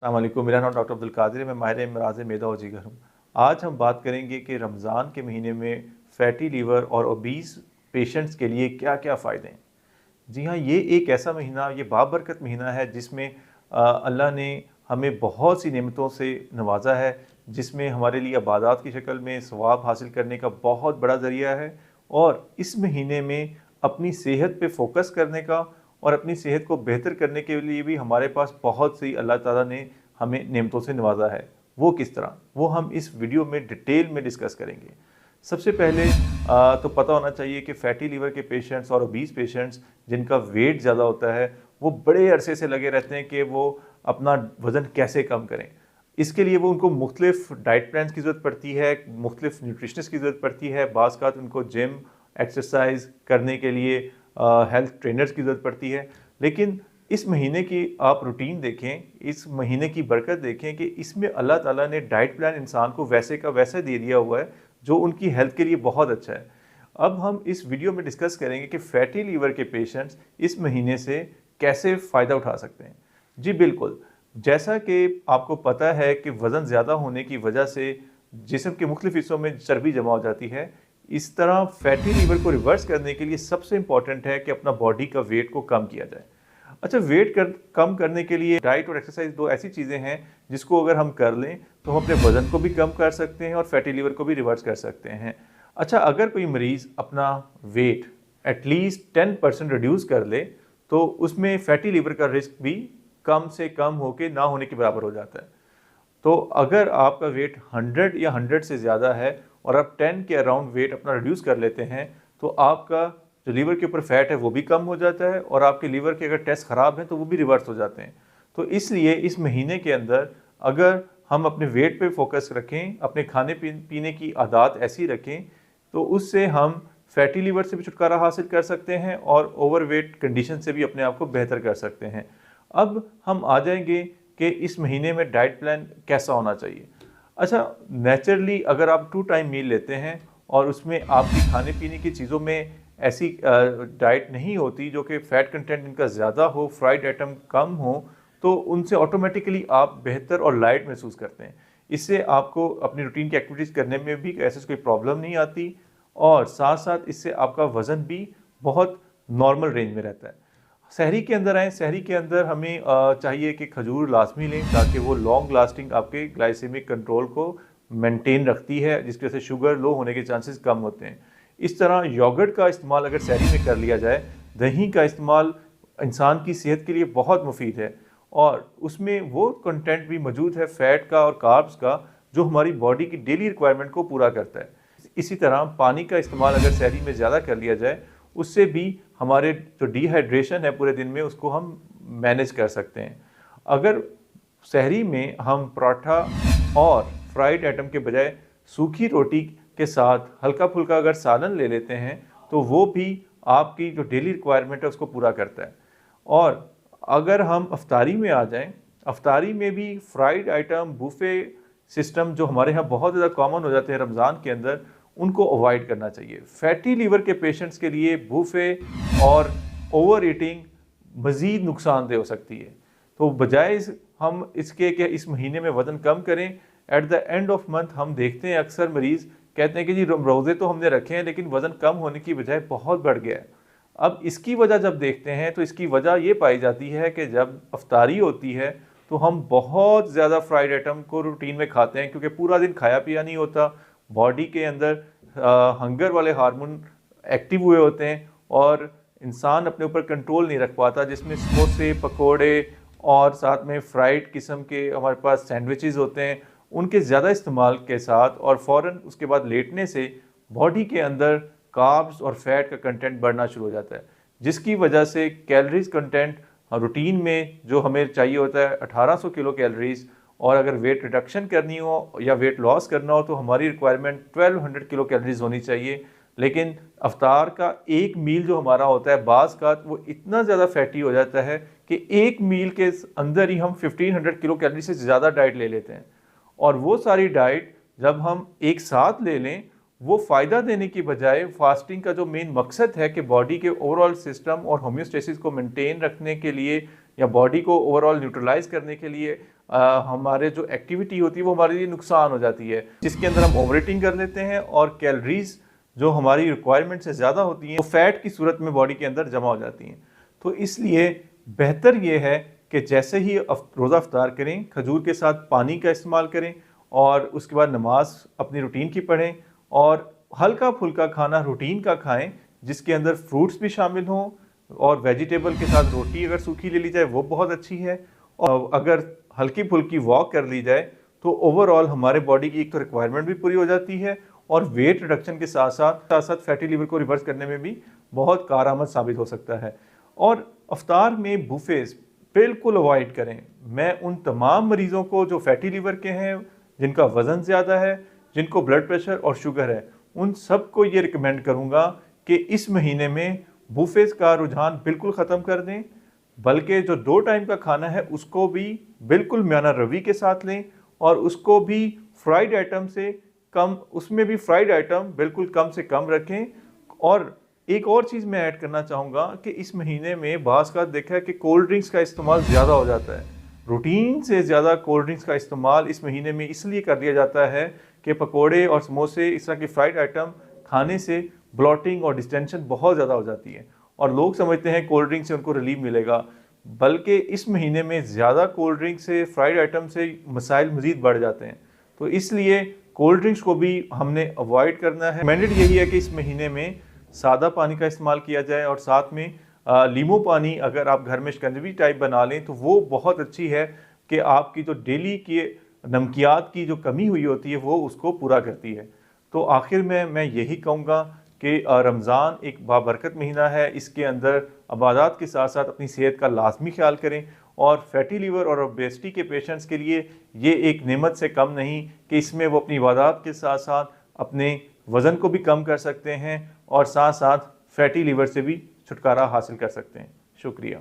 अस्सलाम वालेकुम, मेरा नाम डॉक्टर अब्दुल कादिर है। मैं माहिर अमराज़ मैदा और जिगर हूँ। आज हम बात करेंगे कि रमज़ान के महीने में फैटी लीवर और ओबीस पेशेंट्स के लिए क्या क्या फ़ायदे हैं। जी हाँ, ये एक ऐसा महीना, ये बाबरकत महीना है जिसमें अल्लाह ने हमें बहुत सी नेमतों से नवाजा है, जिसमें हमारे लिए इबादत की शक्ल में सवाब हासिल करने का बहुत बड़ा ज़रिया है। और इस महीने में अपनी सेहत पे फोकस करने का और अपनी सेहत को बेहतर करने के लिए भी हमारे पास बहुत सी अल्लाह ताला ने हमें नेमतों से नवाजा है। वो किस तरह, वो हम इस वीडियो में डिटेल में डिस्कस करेंगे। सबसे पहले तो पता होना चाहिए कि फैटी लीवर के पेशेंट्स और ओबीस पेशेंट्स जिनका वेट ज़्यादा होता है, वो बड़े अरसे से लगे रहते हैं कि वो अपना वज़न कैसे कम करें। इसके लिए वो उनको मुख्तलिफ डाइट प्लान्स की ज़रूरत पड़ती है, मुख्तलिफ न्यूट्रिशनिस्ट की ज़रूरत पड़ती है, बाज़ उनको जिम एक्सरसाइज करने के लिए हेल्थ ट्रेनर्स की ज़रूरत पड़ती है। लेकिन इस महीने की आप रूटीन देखें, इस महीने की बरकत देखें कि इसमें अल्लाह ताला ने डाइट प्लान इंसान को वैसे का वैसा दे दिया हुआ है जो उनकी हेल्थ के लिए बहुत अच्छा है। अब हम इस वीडियो में डिस्कस करेंगे कि फैटी लीवर के पेशेंट्स इस महीने से कैसे फ़ायदा उठा सकते हैं। जी बिल्कुल, जैसा कि आपको पता है कि वज़न ज़्यादा होने की वजह से जिस्म के मुख्तलिफ हिस्सों में चर्बी जमा हो जाती है। इस तरह फैटी लीवर को रिवर्स करने के लिए सबसे इम्पॉर्टेंट है कि अपना बॉडी का वेट को कम किया जाए। अच्छा, कम करने के लिए डाइट और एक्सरसाइज दो ऐसी चीज़ें हैं जिसको अगर हम कर लें तो हम अपने वज़न को भी कम कर सकते हैं और फैटी लीवर को भी रिवर्स कर सकते हैं। अच्छा, अगर कोई मरीज़ अपना वेट एटलीस्ट 10% रिड्यूस कर ले तो उसमें फैटी लीवर का रिस्क भी कम से कम होके ना होने के बराबर हो जाता है। तो अगर आपका वेट 100 या 100 से ज़्यादा है और आप 10 के अराउंड वेट अपना रिड्यूस कर लेते हैं तो आपका जो लीवर के ऊपर फैट है वो भी कम हो जाता है और आपके लीवर के अगर टेस्ट ख़राब हैं तो वो भी रिवर्स हो जाते हैं। तो इसलिए इस महीने के अंदर अगर हम अपने वेट पे फोकस रखें, अपने खाने पीने की आदत ऐसी रखें, तो उससे हम फैटी लीवर से भी छुटकारा हासिल कर सकते हैं और ओवरवेट कंडीशन से भी अपने आप को बेहतर कर सकते हैं। अब हम आ जाएंगे कि इस महीने में डाइट प्लान कैसा होना चाहिए। अच्छा, नेचुरली अगर आप 2 टाइम मील लेते हैं और उसमें आपकी खाने पीने की चीज़ों में ऐसी डाइट नहीं होती जो कि फ़ैट कंटेंट इनका ज़्यादा हो, फ्राइड आइटम कम हो, तो उनसे ऑटोमेटिकली आप बेहतर और लाइट महसूस करते हैं। इससे आपको अपनी रूटीन की एक्टिविटीज़ करने में भी ऐसी कोई प्रॉब्लम नहीं आती और साथ-साथ इससे आपका वज़न भी बहुत नॉर्मल रेंज में रहता है। सहरी के अंदर आएँ, सहरी के अंदर हमें चाहिए कि खजूर लाज़मी लें ताकि वो लॉन्ग लास्टिंग आपके ग्लाइसेमिक कंट्रोल को मेंटेन रखती है, जिसकी वजह से शुगर लो होने के चांसेस कम होते हैं। इस तरह योगर्ट का इस्तेमाल अगर सहरी में कर लिया जाए, दही का इस्तेमाल इंसान की सेहत के लिए बहुत मुफीद है और उसमें वो कंटेंट भी मौजूद है फ़ैट का और कार्ब्स का जो हमारी बॉडी की डेली रिक्वायरमेंट को पूरा करता है। इसी तरह पानी का इस्तेमाल अगर सहरी में ज़्यादा कर लिया जाए, उससे भी हमारे जो डिहाइड्रेशन है पूरे दिन में उसको हम मैनेज कर सकते हैं। अगर सहरी में हम पराठा और फ्राइड आइटम के बजाय सूखी रोटी के साथ हल्का-फुल्का अगर सालन ले लेते हैं तो वो भी आपकी जो डेली रिक्वायरमेंट है उसको पूरा करता है। और अगर हम अफ्तारी में आ जाएँ, अफ्तारी में भी फ्राइड आइटम, बुफे सिस्टम जो हमारे यहाँ बहुत ज़्यादा कॉमन हो जाते हैं रमज़ान के अंदर, उनको अवॉइड करना चाहिए। फैटी लीवर के पेशेंट्स के लिए बुफे और ओवर ईटिंग मज़ीद नुकसानदेह हो सकती है। तो बजाय हम इसके कि इस महीने में वज़न कम करें, at the end of month हम देखते हैं अक्सर मरीज़ कहते हैं कि जी रोज़े तो हमने रखे हैं लेकिन वज़न कम होने की बजाय बहुत बढ़ गया है। अब इसकी वजह जब देखते हैं तो इसकी वजह ये पाई जाती है कि जब अफ्तारी होती है तो हम बहुत ज़्यादा फ्राइड आइटम को रूटीन में खाते हैं क्योंकि पूरा दिन खाया पिया नहीं होता, बॉडी के अंदर हंगर वाले हार्मोन एक्टिव हुए होते हैं और इंसान अपने ऊपर कंट्रोल नहीं रख पाता, जिसमें समोसे, पकोड़े और साथ में फ्राइड किस्म के हमारे पास सैंडविचेस होते हैं, उनके ज़्यादा इस्तेमाल के साथ और फ़ौरन उसके बाद लेटने से बॉडी के अंदर कार्ब्स और फैट का कंटेंट बढ़ना शुरू हो जाता है, जिसकी वजह से कैलोरीज कंटेंट रूटीन में जो हमें चाहिए होता है 1800 किलो कैलोरीज, और अगर वेट रिडक्शन करनी हो या वेट लॉस करना हो तो हमारी रिक्वायरमेंट 1200 किलो कैलोरीज होनी चाहिए। लेकिन अफ्तार का एक मील जो हमारा होता है बाज़ का वो इतना ज़्यादा फैटी हो जाता है कि एक मील के अंदर ही हम 1500 किलो कैलोरी से ज़्यादा डाइट ले लेते हैं और वो सारी डाइट जब हम एक साथ ले लें वो फ़ायदा देने की बजाय फास्टिंग का जो मेन मकसद है कि बॉडी के ओवरऑल सिस्टम और होम्योस्टेसिस को मेंटेन रखने के लिए या बॉडी को ओवरऑल न्यूट्रलाइज करने के लिए हमारे जो एक्टिविटी होती है वो हमारे लिए नुकसान हो जाती है, जिसके अंदर हम ओवर ईटिंग कर लेते हैं और कैलोरीज जो हमारी रिक्वायरमेंट से ज़्यादा होती हैं वो फैट की सूरत में बॉडी के अंदर जमा हो जाती हैं। तो इसलिए बेहतर ये है कि जैसे ही रोज़ा अफ्तार करें, खजूर के साथ पानी का इस्तेमाल करें और उसके बाद नमाज अपनी रूटीन की पढ़ें और हल्का फुल्का खाना रूटीन का खाएं, जिसके अंदर फ्रूट्स भी शामिल हों और वेजिटेबल के साथ रोटी अगर सूखी ले ली जाए वो बहुत अच्छी है। और अगर हल्की फुल्की वॉक कर ली जाए तो ओवरऑल हमारे बॉडी की एक तो रिक्वायरमेंट भी पूरी हो जाती है और वेट रिडक्शन के साथ साथ फैटी लिवर को रिवर्स करने में भी बहुत कारआमद साबित हो सकता है। और अफ्तार में बुफेज बिल्कुल अवॉइड करें। मैं उन तमाम मरीज़ों को जो फैटी लिवर के हैं, जिनका वज़न ज़्यादा है, जिनको ब्लड प्रेशर और शुगर है, उन सबको ये रिकमेंड करूँगा कि इस महीने में बुफेज का रुझान बिल्कुल ख़त्म कर दें, बल्कि जो 2 टाइम का खाना है उसको भी बिल्कुल म्याना रवि के साथ लें और उसको भी फ्राइड आइटम से कम, उसमें भी फ्राइड आइटम बिल्कुल कम से कम रखें। और एक और चीज़ मैं ऐड करना चाहूँगा कि इस महीने में बाज़ का देखा है कि कोल्ड ड्रिंक्स का इस्तेमाल ज़्यादा हो जाता है। रूटीन से ज़्यादा कोल्ड ड्रिंक्स का इस्तेमाल इस महीने में इसलिए कर दिया जाता है कि पकोड़े और समोसे, इस तरह की फ्राइड आइटम खाने से ब्लॉटिंग और डिस्टेंशन बहुत ज़्यादा हो जाती है और लोग समझते हैं कोल्ड ड्रिंक से उनको रिलीफ मिलेगा, बल्कि इस महीने में ज़्यादा कोल्ड ड्रिंक से, फ्राइड आइटम से मसाइल मज़ीद बढ़ जाते हैं। तो इसलिए कोल्ड ड्रिंक्स को भी हमने अवॉइड करना है। मैंडेट यही है कि इस महीने में सादा पानी का इस्तेमाल किया जाए और साथ में लीमू पानी अगर आप घर में शिकंजवी टाइप बना लें तो वो बहुत अच्छी है कि आपकी जो डेली की नमकियात की जो कमी हुई होती है वो उसको पूरा करती है। तो आखिर में मैं यही कहूँगा कि रमज़ान एक बाबरकत महीना है, इसके अंदर इबादत के साथ साथ अपनी सेहत का लाजमी ख्याल करें और फैटी लिवर और ओबेसिटी के पेशेंट्स के लिए ये एक नेमत से कम नहीं कि इसमें वो अपनी इबादत के साथ साथ अपने वज़न को भी कम कर सकते हैं और साथ साथ फैटी लिवर से भी छुटकारा हासिल कर सकते हैं। शुक्रिया।